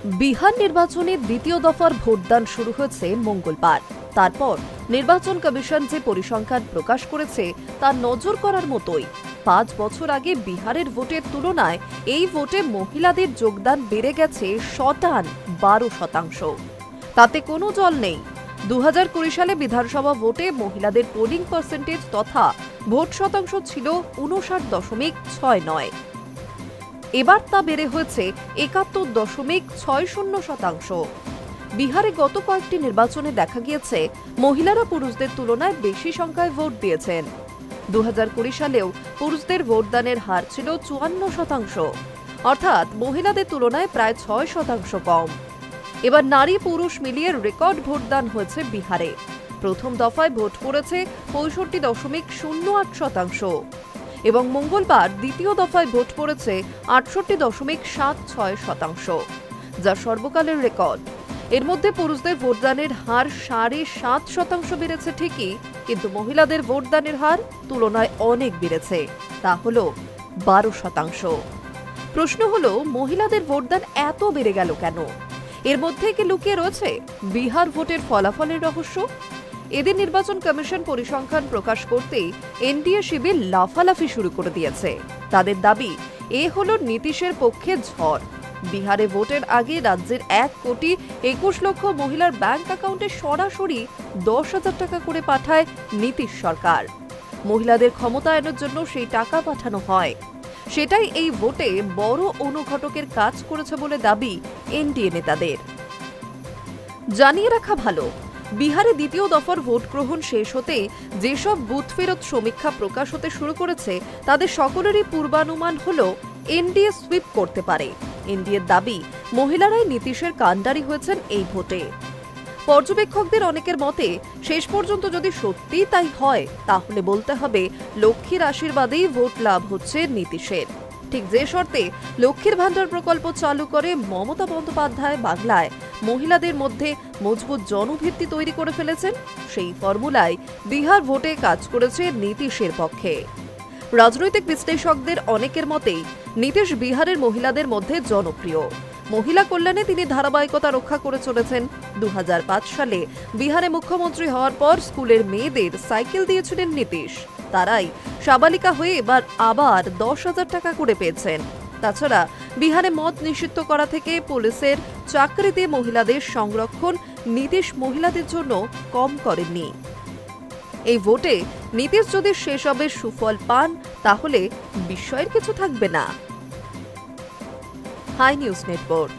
বিহার নির্বাচনে দ্বিতীয় দফার ভোটদান শুরু হয়েছে মঙ্গলবার। তারপর নির্বাচন কমিশন যে পরিসংখ্যান প্রকাশ করেছে তা নজর করার মতোই। ৫ বছর আগে বিহারের ভোটের তুলনায় এই ভোটে মহিলাদের যোগদান বেড়ে গেছে শতান ১২%। তাতে কোনো জল নেই। ২০২০ সালে বিধানসভা ভোটে মহিলাদের পোলিং পার্সেন্টেজ তথা ভোট শতাংশ ছিল ৫৯.৬৯। এবার তা বেড়ে হয়েছে ৭১.৬০%। বিহারে গত কয়েকটি নির্বাচনে দেখা গিয়েছে মহিলারা পুরুষদের তুলনায় বেশি সংখ্যায় ভোট দিয়েছেন। ২০২০ সালেও পুরুষদের ভোটদানের হার ছিল ৫৪%, অর্থাৎ মহিলাদের তুলনায় প্রায় ৬% কম। এবার নারী পুরুষ মিলিয়ে রেকর্ড ভোটদান হয়েছে বিহারে। প্রথম দফায় ভোট পড়েছে ৬৫.০৮% এবং মঙ্গলবার দ্বিতীয় দফায় ভোট পড়েছে ৬৮.৭৬%, যা সর্বকালের রেকর্ড। এর মধ্যে পুরুষদের ভোটদানের হার ৭.৫% বেড়েছে ঠিকই, কিন্তু মহিলাদের ভোটদানের হার তুলনায় অনেক বেড়েছে, তা হল ১২%। প্রশ্ন হলো, মহিলাদের ভোটদান এত বেড়ে গেল কেন? এর মধ্যে কি লুকিয়ে রয়েছে বিহার ভোটের ফলাফলের রহস্য? এদিন নির্বাচন কমিশন পরিসংখ্যান প্রকাশ করতেই এনডিএ শিবির লাফালাফি শুরু করে দিয়েছে। তাদের দাবি, এ হলো নীতিশের পক্ষে ঝড়। বিহারে ভোটের আগে রাজ্যের ১,২১,০০,০০০ মহিলার ব্যাংক অ্যাকাউন্টে সরাসরি ১০,০০০ টাকা করে পাঠায় নীতিশ সরকার। মহিলাদের ক্ষমতায়নের জন্য সেই টাকা পাঠানো হয়। সেটাই এই ভোটে বড় অনুঘটকের কাজ করেছে বলে দাবি এনডিএ নেতাদের। জানিয়ে রাখা ভালো, বিহারে দ্বিতীয় দফার ভোট গ্রহণ শেষ হতেই যেসব বুথ ফেরত সমীক্ষা প্রকাশ হতে শুরু করেছে তাদের সকলেরই পূর্বানুমান হল এনডিএ সুইপ করতে পারে। এনডিএর দাবি, মহিলারাই নীতিশের কাণ্ডারি হয়েছেন এই ভোটে। পর্যবেক্ষকদের অনেকের মতে, শেষ পর্যন্ত যদি সত্যি তাই হয় তাহলে বলতে হবে লক্ষ্মীর আশীর্বাদেই ভোট লাভ হচ্ছে নীতিশের। ঠিক যে শর্তে লক্ষ্মীর ভাণ্ডার প্রকল্প চালু করে মমতা বন্দ্যোপাধ্যায় বাংলায় মহিলাদের মধ্যে মজবুত জনভিত্তি তৈরি করে ফেলেছেন, সেই ফর্মুলায় বিহার ভোটে কাজ করেছে নীতিশের পক্ষে। রাজনৈতিক বিশ্লেষকদের অনেকের মতেই নীতিশ বিহারের মহিলাদের মধ্যে জনপ্রিয়। মহিলা কল্যাণে তিনি ধারাবাহিকতা রক্ষা করে চলেছেন। ২০০৫ সালে বিহারে মুখ্যমন্ত্রী হওয়ার পর স্কুলের মেয়েদের সাইকেল দিয়েছিলেন নীতিশ। তারাই সাবালিকা হয়ে এবার আবার ১০,০০০ টাকা করে পেয়েছেন। তাছাড়া বিহারে মদ নিষিদ্ধ করা থেকে পুলিশের চাকরিতে মহিলাদের সংরক্ষণ নীতিশ মহিলাদের জন্য কম করেননি। এই ভোটে নীতিশ যদি সেসবের সুফল পান তাহলে বিস্ময়ের কিছু থাকবে না। Hi news network.